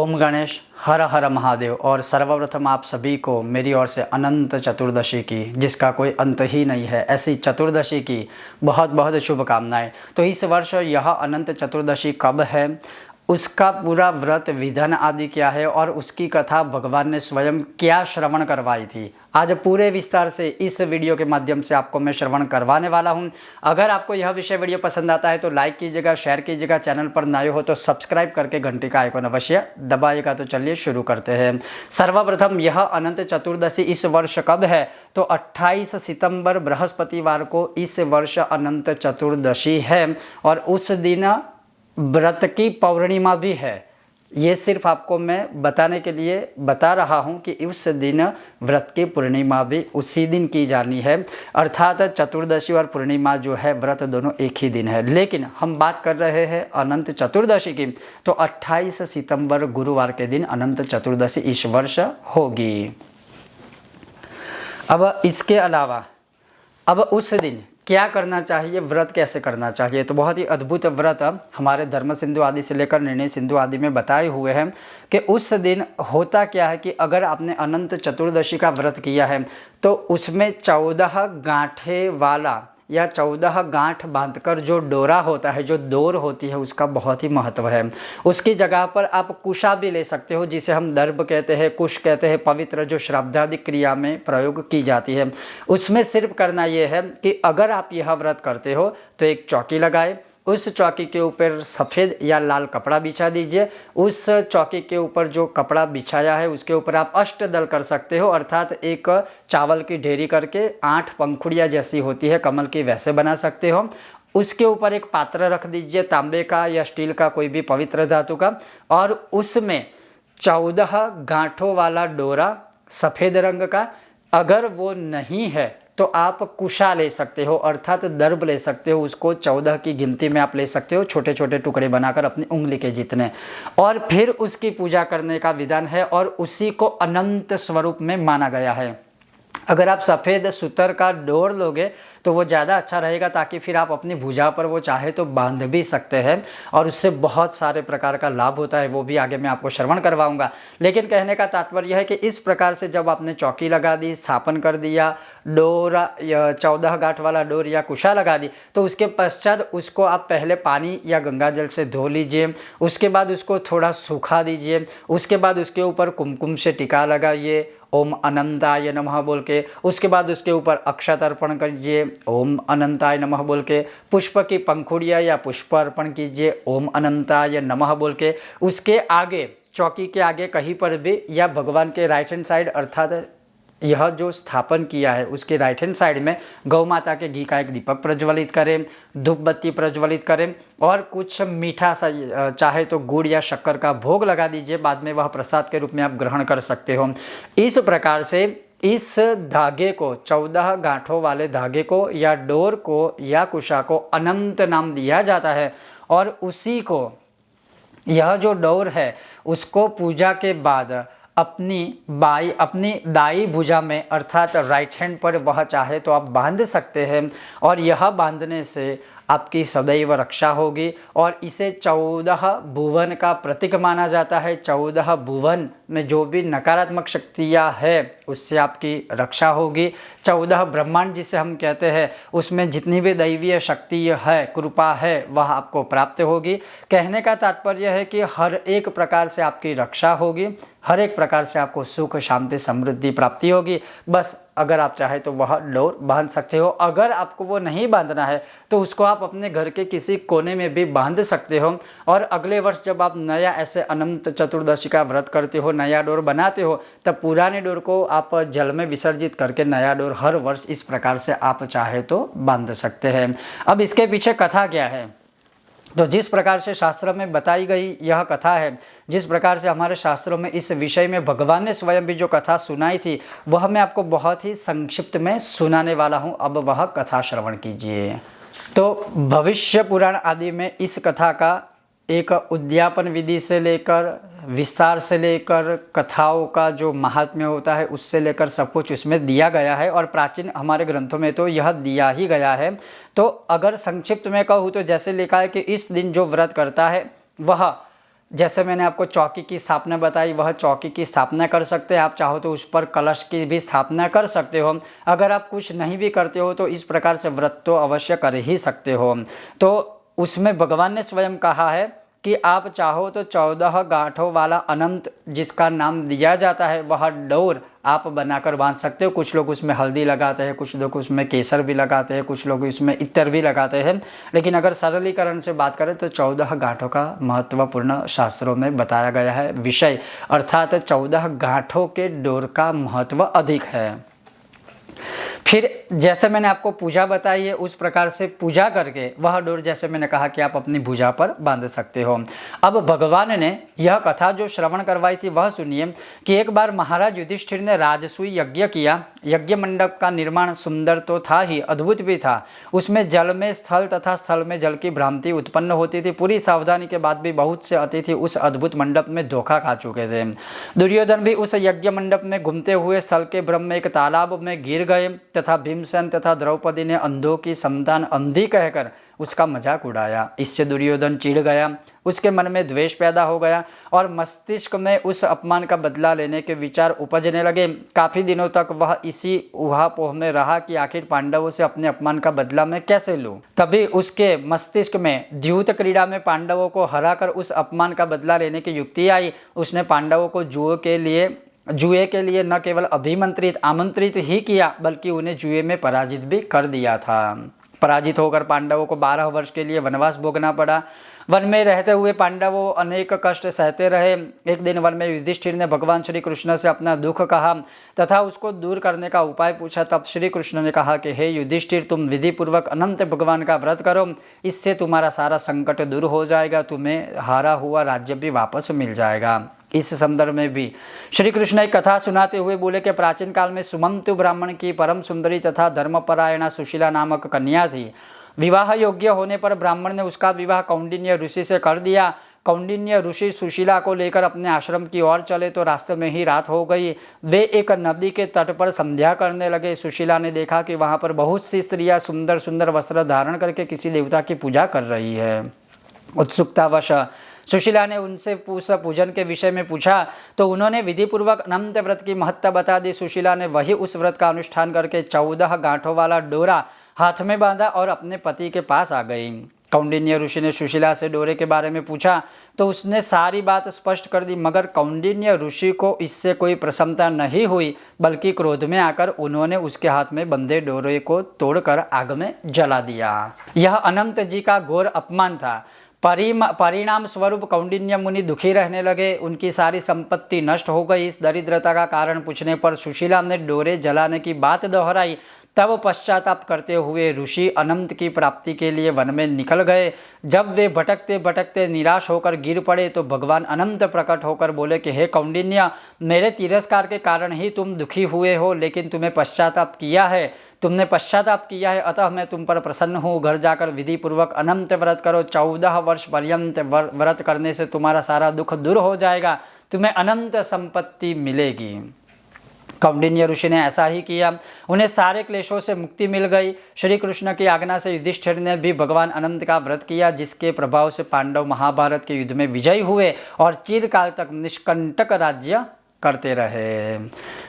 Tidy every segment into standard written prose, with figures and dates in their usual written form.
ओम गणेश हर हर महादेव। और सर्वप्रथम आप सभी को मेरी ओर से अनंत चतुर्दशी की, जिसका कोई अंत ही नहीं है, ऐसी चतुर्दशी की बहुत बहुत शुभकामनाएं। तो इस वर्ष यह अनंत चतुर्दशी कब है, उसका पूरा व्रत विधान आदि क्या है और उसकी कथा भगवान ने स्वयं क्या श्रवण करवाई थी, आज पूरे विस्तार से इस वीडियो के माध्यम से आपको मैं श्रवण करवाने वाला हूं। अगर आपको यह विषय वीडियो पसंद आता है तो लाइक कीजिएगा, शेयर कीजिएगा, चैनल पर नए हो तो सब्सक्राइब करके घंटी का आइकन अवश्य दबाइएगा। तो चलिए शुरू करते हैं। सर्वप्रथम यह अनंत चतुर्दशी इस वर्ष कब है, तो 28 सितंबर बृहस्पतिवार को इस वर्ष अनंत चतुर्दशी है और उस दिन व्रत की पौर्णिमा भी है। ये सिर्फ आपको मैं बताने के लिए बता रहा हूँ कि उस दिन व्रत की पूर्णिमा भी उसी दिन की जानी है, अर्थात चतुर्दशी और पूर्णिमा जो है व्रत दोनों एक ही दिन है। लेकिन हम बात कर रहे हैं अनंत चतुर्दशी की, तो 28 सितंबर गुरुवार के दिन अनंत चतुर्दशी इस वर्ष होगी। अब इसके अलावा अब उस दिन क्या करना चाहिए, व्रत कैसे करना चाहिए, तो बहुत ही अद्भुत व्रत हमारे धर्म सिंधु आदि से लेकर निर्णय सिंधु आदि में बताए हुए हैं कि उस दिन होता क्या है कि अगर आपने अनंत चतुर्दशी का व्रत किया है तो उसमें 14 गांठे वाला या 14 गांठ बांधकर जो डोरा होता है, जो डोर होती है, उसका बहुत ही महत्व है। उसकी जगह पर आप कुशा भी ले सकते हो, जिसे हम दर्भ कहते हैं, कुश कहते हैं, पवित्र जो श्राद्धादि क्रिया में प्रयोग की जाती है। उसमें सिर्फ करना यह है कि अगर आप यह व्रत करते हो तो एक चौकी लगाए, उस चौकी के ऊपर सफ़ेद या लाल कपड़ा बिछा दीजिए। उस चौकी के ऊपर जो कपड़ा बिछाया है उसके ऊपर आप अष्टदल कर सकते हो, अर्थात एक चावल की ढेरी करके 8 पंखुड़ियाँ जैसी होती है कमल की, वैसे बना सकते हो। उसके ऊपर एक पात्र रख दीजिए, तांबे का या स्टील का, कोई भी पवित्र धातु का, और उसमें 14 गांठों वाला डोरा सफ़ेद रंग का। अगर वो नहीं है तो आप कुशा ले सकते हो, अर्थात दर्भ ले सकते हो, उसको 14 की गिनती में आप ले सकते हो, छोटे छोटे टुकड़े बनाकर अपनी उंगली के जितने, और फिर उसकी पूजा करने का विधान है और उसी को अनंत स्वरूप में माना गया है। अगर आप सफ़ेद सूतर का डोर लोगे तो वो ज़्यादा अच्छा रहेगा, ताकि फिर आप अपनी भुजा पर वो चाहे तो बांध भी सकते हैं और उससे बहुत सारे प्रकार का लाभ होता है, वो भी आगे मैं आपको श्रवण करवाऊंगा। लेकिन कहने का तात्पर्य है कि इस प्रकार से जब आपने चौकी लगा दी, स्थापन कर दिया, डोर 14 गांठ वाला डोर या कुशा लगा दी, तो उसके पश्चात उसको आप पहले पानी या गंगा जल से धो लीजिए। उसके बाद उसको थोड़ा सूखा दीजिए। उसके बाद उसके ऊपर कुमकुम से टीका लगाइए, ओम अनंताय नमः बोल के। उसके बाद उसके ऊपर अक्षत अर्पण कीजिए, ओम अनंताय नमः बोल के। पुष्प की पंखुड़ियाँ या पुष्प अर्पण कीजिए, ओम अनंताय नमः बोल के। उसके आगे, चौकी के आगे कहीं पर भी, या भगवान के राइट हैंड साइड, अर्थात यह जो स्थापन किया है उसके राइट हैंड साइड में गौ माता के घी का एक दीपक प्रज्वलित करें, धूप बत्ती प्रज्वलित करें और कुछ मीठा सा, चाहे तो गुड़ या शक्कर का भोग लगा दीजिए। बाद में वह प्रसाद के रूप में आप ग्रहण कर सकते हो। इस प्रकार से इस धागे को, 14 गांठों वाले धागे को या डोर को या कुशा को अनंत नाम दिया जाता है। और उसी को, यह जो डोर है उसको पूजा के बाद अपनी दाई भुजा में, अर्थात राइट हैंड पर वह चाहे तो आप बांध सकते हैं और यह बांधने से आपकी सदैव रक्षा होगी। और इसे 14 भुवन का प्रतीक माना जाता है। 14 भुवन में जो भी नकारात्मक शक्तियाँ हैं उससे आपकी रक्षा होगी। 14 ब्रह्मांड जिसे हम कहते हैं, उसमें जितनी भी दैवीय शक्ति है, कृपा है, वह आपको प्राप्त होगी। कहने का तात्पर्य है कि हर एक प्रकार से आपकी रक्षा होगी, हर एक प्रकार से आपको सुख, शांति, समृद्धि प्राप्ति होगी। बस अगर आप चाहे तो वह डोर बांध सकते हो। अगर आपको वो नहीं बांधना है तो उसको आप अपने घर के किसी कोने में भी बांध सकते हो। और अगले वर्ष जब आप नया ऐसे अनंत चतुर्दशी का व्रत करते हो, नया डोर बनाते हो, तब पुराने डोर को आप जल में विसर्जित करके नया डोर हर वर्ष इस प्रकार से आप चाहे तो बांध सकते हैं। अब इसके पीछे कथा क्या है, तो जिस प्रकार से शास्त्र में बताई गई यह कथा है, जिस प्रकार से हमारे शास्त्रों में इस विषय में भगवान ने स्वयं भी जो कथा सुनाई थी, वह मैं आपको बहुत ही संक्षिप्त में सुनाने वाला हूँ। अब वह कथा श्रवण कीजिए। तो भविष्य पुराण आदि में इस कथा का एक उद्यापन विधि से लेकर, विस्तार से लेकर, कथाओं का जो महात्म्य होता है उससे लेकर सब कुछ उसमें दिया गया है। और प्राचीन हमारे ग्रंथों में तो यह दिया ही गया है। तो अगर संक्षिप्त में कहूँ तो जैसे लिखा है कि इस दिन जो व्रत करता है वह जैसे मैंने आपको चौकी की स्थापना बताई, वह चौकी की स्थापना कर सकते हैं। आप चाहो तो उस पर कलश की भी स्थापना कर सकते हो। अगर आप कुछ नहीं भी करते हो तो इस प्रकार से व्रत तो अवश्य कर ही सकते हो। तो उसमें भगवान ने स्वयं कहा है कि आप चाहो तो 14 गांठों वाला अनंत, जिसका नाम दिया जाता है, वह डोर आप बनाकर बांध सकते हो। कुछ लोग उसमें हल्दी लगाते हैं, कुछ लोग उसमें केसर भी लगाते हैं, कुछ लोग इसमें इत्र भी लगाते हैं। लेकिन अगर सरलीकरण से बात करें तो 14 गांठों का महत्वपूर्ण शास्त्रों में बताया गया है विषय, अर्थात 14 गांठों के डोर का महत्व अधिक है। फिर जैसे मैंने आपको पूजा बताई है, उस प्रकार से पूजा करके वह डोर, जैसे मैंने कहा कि आप अपनी भुजा पर बांध सकते हो। अब भगवान ने यह कथा जो श्रवण करवाई थी वह सुनिए कि एक बार महाराज युधिष्ठिर ने राजसूय यज्ञ किया। यज्ञ मंडप का निर्माण सुंदर तो था ही, अद्भुत भी था। उसमें जल में स्थल तथा स्थल में जल की भ्रांति उत्पन्न होती थी। पूरी सावधानी के बाद भी बहुत से अतिथि उस अद्भुत मंडप में धोखा खा चुके थे। दुर्योधन भी उस यज्ञ मंडप में घूमते हुए स्थल के भ्रम में एक तालाब में गिर गए तथा भीमसेन तथा द्रौपदी ने अंधों की संतान अंधी कहकर उसका मजाक उड़ाया। इससे दुर्योधन चिढ़ गया, उसके मन में द्वेष पैदा हो गया और मस्तिष्क में उस अपमान का बदला लेने के विचार उपजने लगे। काफी दिनों तक वह इसी उहापोह में रहा कि आखिर पांडवों से अपने अपमान का बदला मैं कैसे लूं। तभी उसके मस्तिष्क में द्यूत क्रीड़ा में पांडवों को हराकर उस अपमान का बदला लेने की युक्ति आई। उसने पांडवों को जुए के लिए न केवल आमंत्रित ही किया, बल्कि उन्हें जुए में पराजित भी कर दिया था। पराजित होकर पांडवों को 12 वर्ष के लिए वनवास भोगना पड़ा। वन में रहते हुए पांडवों अनेक कष्ट सहते रहे। एक दिन वन में युधिष्ठिर ने भगवान श्री कृष्ण से अपना दुख कहा तथा उसको दूर करने का उपाय पूछा। तब श्री कृष्ण ने कहा कि हे युधिष्ठिर, तुम विधि पूर्वक अनंत भगवान का व्रत करो, इससे तुम्हारा सारा संकट दूर हो जाएगा, तुम्हें हारा हुआ राज्य भी वापस मिल जाएगा। इस संदर्भ में भी श्री कृष्ण एक कथा सुनाते हुए बोले कि प्राचीन काल में सुमंतु ब्राह्मण की परम सुंदरी तथा धर्मपरायणा सुशीला नामक कन्या थी। विवाह योग्य होने पर ब्राह्मण ने उसका विवाह कौंडिन्य ऋषि से कर दिया। कौंडिन्य ऋषि सुशीला को लेकर अपने आश्रम की ओर चले तो रास्ते में ही रात हो गई। वे एक नदी के तट पर संध्या करने लगे। सुशीला ने देखा कि वहां पर बहुत सी स्त्रियां सुंदर सुंदर वस्त्र धारण करके किसी देवता की पूजा कर रही है। उत्सुकतावश सुशीला ने उनसे पूजन के विषय में पूछा तो उन्होंने विधिपूर्वक अनंत व्रत की महत्ता बता दी। सुशीला ने वही उस व्रत का अनुष्ठान करके 14 गांठों वाला डोरा हाथ में बांधा और अपने पति के पास आ गई। कौंडिन्य ऋषि ने सुशीला से डोरे के बारे में पूछा तो उसने सारी बात स्पष्ट कर दी, मगर कौंडिन्य ऋषि को इससे कोई प्रसन्नता नहीं हुई, बल्कि क्रोध में आकर उन्होंने उसके हाथ में बंधे डोरे को तोड़कर आग में जला दिया। यह अनंत जी का घोर अपमान था। परिणाम स्वरूप कौंडिन्य मुनि दुखी रहने लगे। उनकी सारी संपत्ति नष्ट हो गई। इस दरिद्रता का कारण पूछने पर सुशीला ने डोरे जलाने की बात दोहराई। तब पश्चाताप करते हुए ऋषि अनंत की प्राप्ति के लिए वन में निकल गए। जब वे भटकते भटकते निराश होकर गिर पड़े तो भगवान अनंत प्रकट होकर बोले कि हे कौंडिन्य, मेरे तिरस्कार के कारण ही तुम दुखी हुए हो, लेकिन तुमने पश्चाताप किया है, अतः मैं तुम पर प्रसन्न हूँ। घर जाकर विधि पूर्वक अनंत व्रत करो। 14 वर्ष पर्यंत व्रत करने से तुम्हारा सारा दुख दूर हो जाएगा, तुम्हें अनंत संपत्ति मिलेगी। कौंडिन्य ऋषि ने ऐसा ही किया। उन्हें सारे क्लेशों से मुक्ति मिल गई। श्री कृष्ण की आज्ञा से युधिष्ठिर ने भी भगवान अनंत का व्रत किया, जिसके प्रभाव से पांडव महाभारत के युद्ध में विजयी हुए और चिरकाल तक निष्कंटक राज्य करते रहे।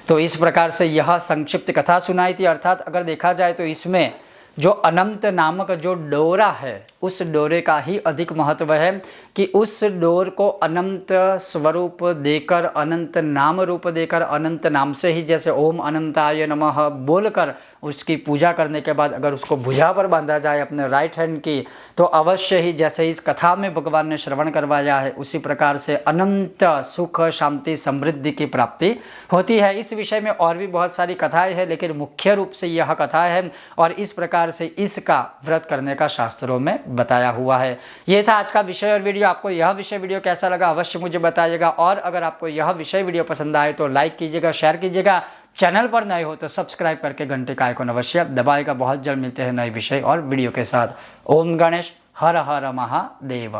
तो इस प्रकार से यह संक्षिप्त कथा सुनाई थी। अर्थात अगर देखा जाए तो इसमें जो अनंत नामक जो डोरा है, उस डोरे का ही अधिक महत्व है कि उस डोर को अनंत स्वरूप देकर, अनंत नाम रूप देकर, अनंत नाम से ही जैसे ओम अनंताय नमः बोलकर उसकी पूजा करने के बाद अगर उसको भुजा पर बांधा जाए अपने राइट हैंड की, तो अवश्य ही जैसे इस कथा में भगवान ने श्रवण करवाया है उसी प्रकार से अनंत सुख शांति समृद्धि की प्राप्ति होती है। इस विषय में और भी बहुत सारी कथाएं हैं, लेकिन मुख्य रूप से यह कथा है और इस प्रकार से इसका व्रत करने का शास्त्रों में बताया हुआ है। ये था आज का विषय और वीडियो। आपको यह विषय वीडियो कैसा लगा अवश्य मुझे बताइएगा, और अगर आपको यह विषय वीडियो पसंद आए तो लाइक कीजिएगा, शेयर कीजिएगा। चैनल पर नए हो तो सब्सक्राइब करके घंटे का आइकन अवश्य दबाएगा। बहुत जल्द मिलते हैं नए विषय और वीडियो के साथ। ओम गणेश, हर हर महादेव।